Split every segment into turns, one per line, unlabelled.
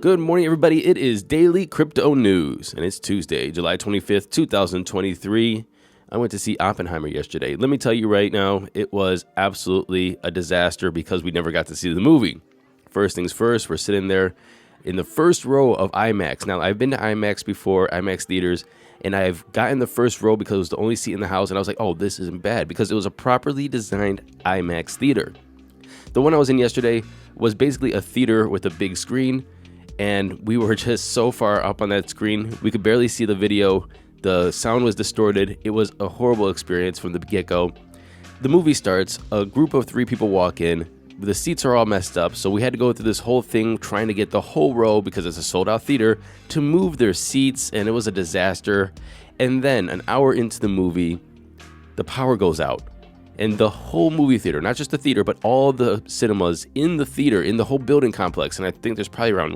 Good morning, everybody. It is Daily Crypto News, and it's Tuesday, July 25th, 2023. I went to see Oppenheimer yesterday. Let me tell you right now, it was absolutely a disaster because we never got to see the movie. First things first, we're sitting there in the first row of IMAX. Now, I've been to IMAX before, IMAX theaters, and I've gotten the first row because it was the only seat in the house, and I was like, oh, this isn't bad, because it was a properly designed IMAX theater. The one I was in yesterday was basically a theater with a big screen, and we were just so far up on that screen, we could barely see the video. The sound was distorted. It was a horrible experience from the get-go. The movie starts, a group of 3 people walk in, the seats are all messed up, so we had to go through this whole thing trying to get the whole row, because it's a sold-out theater, to move their seats, and it was a disaster. And then, an hour into the movie, the power goes out. And the whole movie theater, not just the theater, but all the cinemas in the theater, in the whole building complex, and I think there's probably around,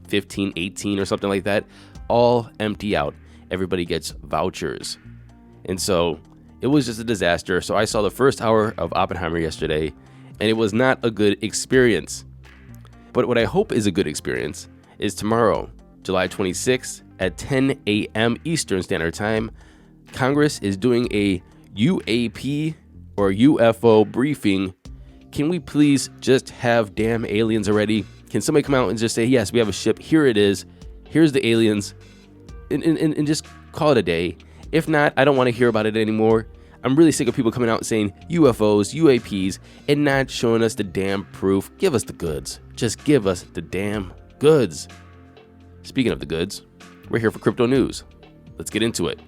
15, 18 or something like that, all empty out. Everybody gets vouchers. And so it was just a disaster. So I saw the first hour of Oppenheimer yesterday, and it was not a good experience. But what I hope is a good experience is tomorrow, July 26th at 10 a.m. Eastern Standard Time, Congress is doing a UAP or UFO briefing. Can we please just have damn aliens already? Can somebody come out and just say, yes, we have a ship, here it is, here's the aliens, and just call it a day? If not, I don't want to hear about it anymore. I'm really sick of people coming out and saying UFOs, UAPs, and not showing us the damn proof. Give us the goods. Just give us the damn goods. Speaking of the goods, we're here for crypto news. Let's get into it.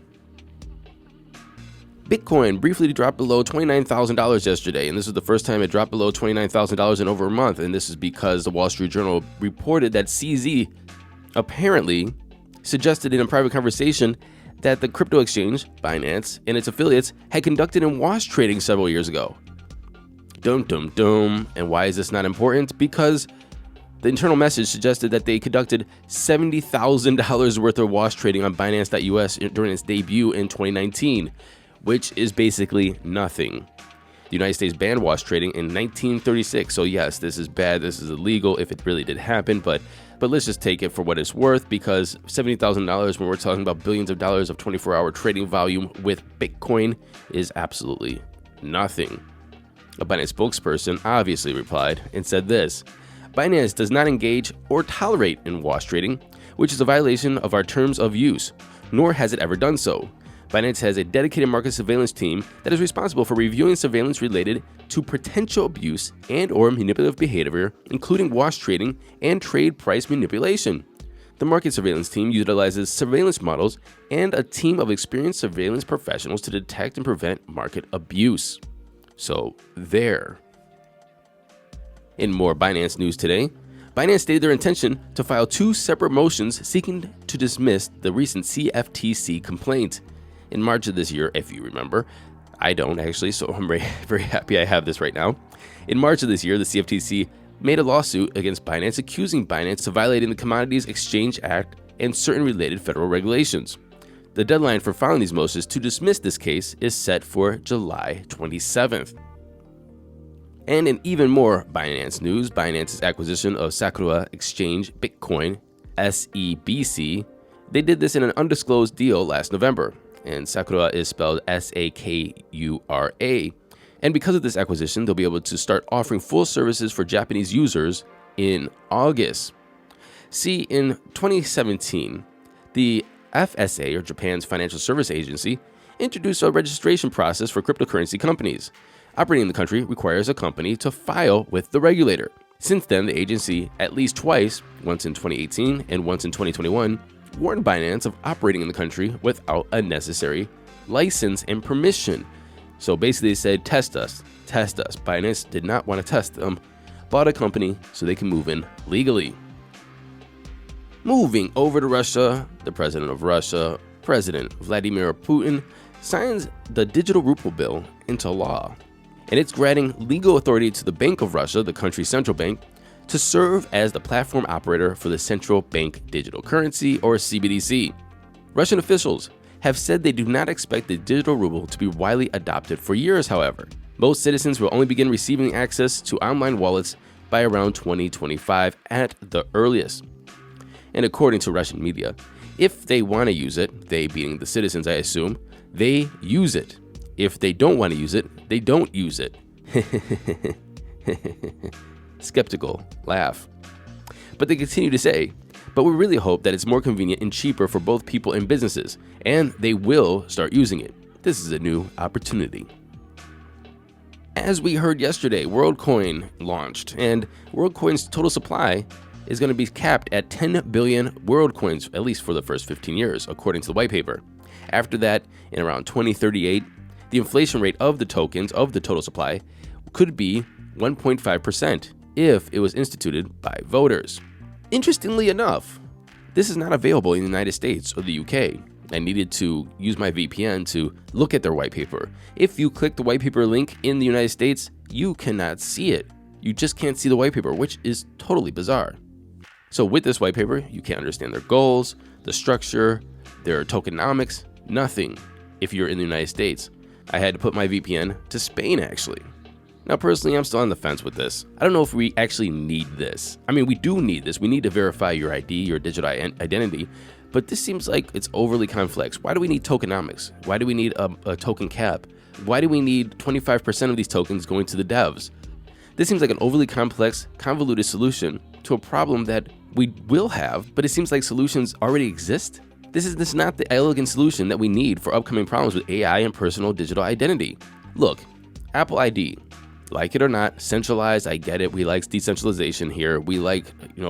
Bitcoin briefly dropped below $29,000 yesterday, and this is the first time it dropped below $29,000 in over a month, and this is because the Wall Street Journal reported that CZ apparently suggested in a private conversation that the crypto exchange, Binance, and its affiliates had conducted in wash trading several years ago. Dum dum dum. And why is this not important? Because the internal message suggested that they conducted $70,000 worth of wash trading on Binance.us during its debut in 2019. Which is basically nothing. The United States banned wash trading in 1936. So yes, this is bad. This is illegal if it really did happen. But let's just take it for what it's worth, because $70,000 when we're talking about billions of dollars of 24-hour trading volume with Bitcoin is absolutely nothing. A Binance spokesperson obviously replied and said this: Binance does not engage or tolerate in wash trading, which is a violation of our terms of use, nor has it ever done so. Binance has a dedicated market surveillance team that is responsible for reviewing surveillance related to potential abuse and or manipulative behavior, including wash trading and trade price manipulation. The market surveillance team utilizes surveillance models and a team of experienced surveillance professionals to detect and prevent market abuse. So there. In more Binance news today, Binance stated their intention to file 2 separate motions seeking to dismiss the recent CFTC complaint. In March of this year, if you remember, I don't actually, so I'm very happy I have this right now. In March of this year, the CFTC made a lawsuit against Binance, accusing Binance of violating the Commodities Exchange Act and certain related federal regulations. The deadline for filing these motions to dismiss this case is set for July 27th. And in even more Binance news, Binance's acquisition of Sakura Exchange Bitcoin, SEBC, they did this in an undisclosed deal last November. And Sakura is spelled Sakura. And because of this acquisition, they'll be able to start offering full services for Japanese users in August. See, in 2017, the FSA, or Japan's Financial Service Agency, introduced a registration process for cryptocurrency companies. Operating in the country requires a company to file with the regulator. Since then, the agency, at least twice, once in 2018 and once in 2021, warned Binance of operating in the country without a necessary license and permission. So basically they said, test us. Binance did not want to test them, bought a company so they can move in legally. Moving over to Russia, the president of Russia, President Vladimir Putin, signs the digital ruble bill into law. And it's granting legal authority to the Bank of Russia, the country's central bank, to serve as the platform operator for the central bank digital currency, or CBDC. Russian officials have said they do not expect the digital ruble to be widely adopted for years, however. Most citizens will only begin receiving access to online wallets by around 2025 at the earliest. And according to Russian media, if they want to use it, they being the citizens, I assume, they use it. If they don't want to use it, they don't use it. Skeptical laugh. But they continue to say, but we really hope that it's more convenient and cheaper for both people and businesses, and they will start using it. This is a new opportunity. As we heard yesterday, Worldcoin launched, and Worldcoin's total supply is going to be capped at 10 billion Worldcoins, at least for the first 15 years, according to the white paper. After that, in around 2038, the inflation rate of the tokens of the total supply could be 1.5% if it was instituted by voters. Interestingly enough, this is not available in the United States or the UK. I needed to use my VPN to look at their white paper. If you click the white paper link in the United States, you cannot see it. You just can't see the white paper, which is totally bizarre. So with this white paper, you can't understand their goals, the structure, their tokenomics, nothing if you're in the United States. I had to put my VPN to Spain, actually. Now, personally, I'm still on the fence with this. I don't know if we actually need this. I mean, we do need this. We need to verify your ID, your digital identity, but this seems like it's overly complex. Why do we need tokenomics? Why do we need a token cap? Why do we need 25% of these tokens going to the devs? This seems like an overly complex, convoluted solution to a problem that we will have, but it seems like solutions already exist. This is not the elegant solution that we need for upcoming problems with AI and personal digital identity. Look, Apple ID, like it or not, centralized, I get it. We like decentralization here. We like,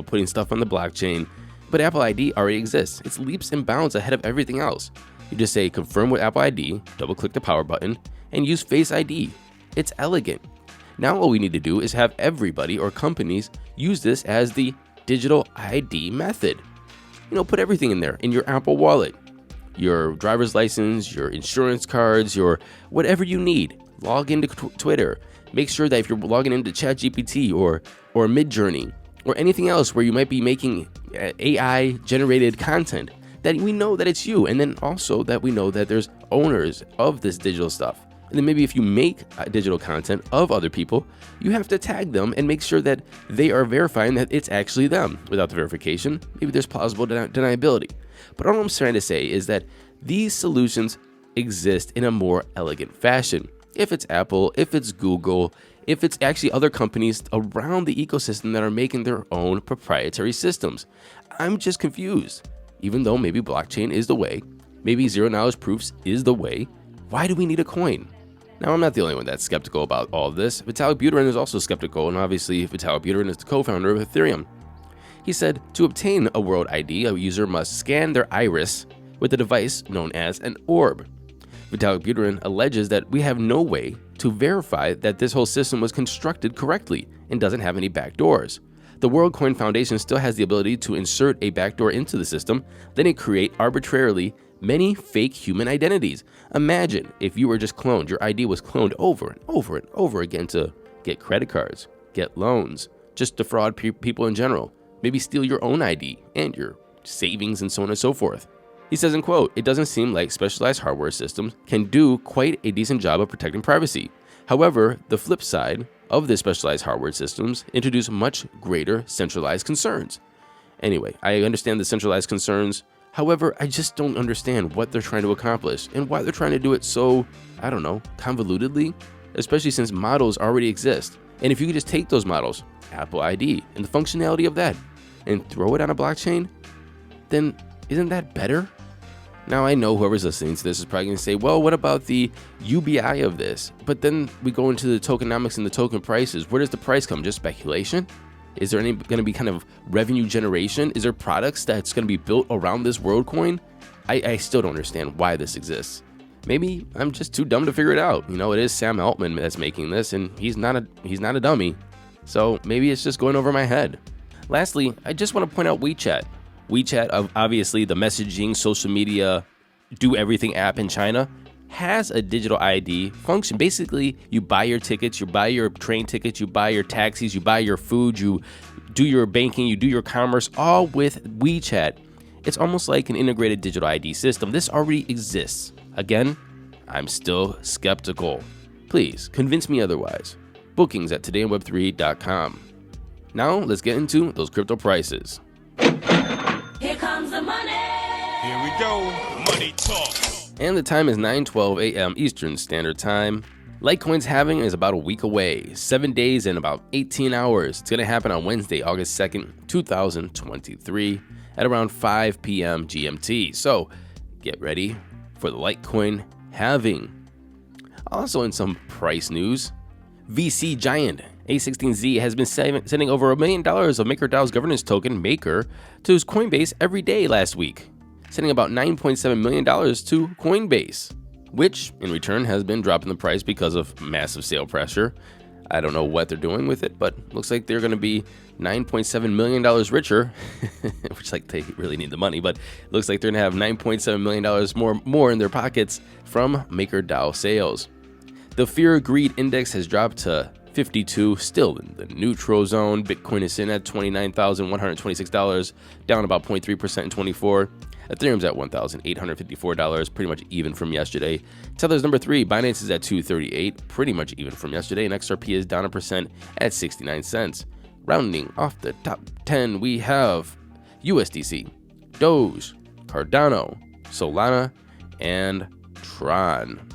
putting stuff on the blockchain, but Apple ID already exists. It's leaps and bounds ahead of everything else. You just say confirm with Apple ID, double click the power button, and use Face ID. It's elegant. Now all we need to do is have everybody or companies use this as the digital ID method. Put everything in there, in your Apple Wallet, your driver's license, your insurance cards, your whatever you need. Log into Twitter. Make sure that if you're logging into ChatGPT or Midjourney or anything else where you might be making AI generated content, that we know that it's you, and then also that we know that there's owners of this digital stuff. And then maybe if you make digital content of other people, you have to tag them and make sure that they are verifying that it's actually them. Without the verification, maybe there's plausible deniability. But all I'm trying to say is that these solutions exist in a more elegant fashion. If it's Apple, if it's Google, if it's actually other companies around the ecosystem that are making their own proprietary systems. I'm just confused. Even though maybe blockchain is the way, maybe zero knowledge proofs is the way, why do we need a coin? Now, I'm not the only one that's skeptical about all of this. Vitalik Buterin is also skeptical, and obviously Vitalik Buterin is the co-founder of Ethereum. He said, to obtain a world ID, a user must scan their iris with a device known as an orb. Vitalik Buterin alleges that we have no way to verify that this whole system was constructed correctly and doesn't have any backdoors. The Worldcoin Foundation still has the ability to insert a backdoor into the system, then it create arbitrarily many fake human identities. Imagine if you were just cloned, your ID was cloned over and over and over again to get credit cards, get loans, just defraud people in general, maybe steal your own ID and your savings and so on and so forth. He says, in quote, "It doesn't seem like specialized hardware systems can do quite a decent job of protecting privacy. However, the flip side of the specialized hardware systems introduce much greater centralized concerns." Anyway, I understand the centralized concerns. However, I just don't understand what they're trying to accomplish and why they're trying to do it so, convolutedly, especially since models already exist. And if you could just take those models, Apple ID, and the functionality of that, and throw it on a blockchain, then isn't that better? Now, I know whoever's listening to this is probably going to say, well, what about the UBI of this? But then we go into the tokenomics and the token prices. Where does the price come? Just speculation? Is there going to be kind of revenue generation? Is there products that's going to be built around this Worldcoin? I still don't understand why this exists. Maybe I'm just too dumb to figure it out. It is Sam Altman that's making this, and he's not a dummy. So maybe it's just going over my head. Lastly, I just want to point out WeChat. WeChat, obviously the messaging, social media, do everything app in China, has a digital ID function. Basically, you buy your tickets, you buy your train tickets, you buy your taxis, you buy your food, you do your banking, you do your commerce, all with WeChat. It's almost like an integrated digital ID system. This already exists. Again, I'm still skeptical. Please convince me otherwise. Bookings at todayinweb3.com. Now let's get into those crypto prices.
Here we go. Money talk.
And the time is 9:12 a.m. Eastern Standard Time. Litecoin's halving is about a week away, 7 days and about 18 hours. It's going to happen on Wednesday, August 2nd, 2023 at around 5 p.m. GMT. So get ready for the Litecoin halving. Also in some price news, VC giant A16Z has been sending over $1 million of MakerDAO's governance token, Maker, to his Coinbase every day last week, sending about $9.7 million to Coinbase, which in return has been dropping the price because of massive sale pressure. I don't know what they're doing with it, but looks like they're going to be $9.7 million richer, which like they really need the money, but looks like they're going to have $9.7 million more in their pockets from MakerDAO sales. The Fear Greed Index has dropped to 52, still in the neutral zone. Bitcoin is in at $29,126, down about 0.3% in 24. Ethereum's at $1,854, pretty much even from yesterday. Tether's number 3, Binance is at $238, pretty much even from yesterday, and XRP is down 1% at 69 cents. Rounding off the top 10, we have USDC, Doge, Cardano, Solana, and Tron.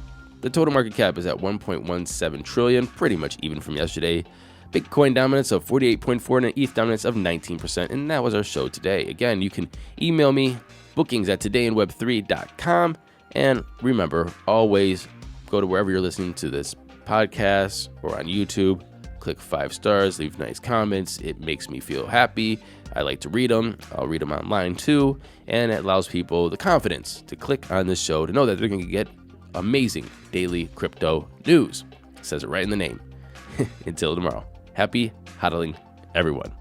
The total market cap is at 1.17 trillion, pretty much even from yesterday. Bitcoin dominance of 48.4 and an ETH dominance of 19%. And that was our show today. Again, you can email me, bookings at todayinweb3.com. And remember, always go to wherever you're listening to this podcast or on YouTube. Click 5 stars, leave nice comments. It makes me feel happy. I like to read them. I'll read them online too. And it allows people the confidence to click on this show to know that they're going to get amazing daily crypto news. It says it right in the name. Until tomorrow, happy hodling, everyone.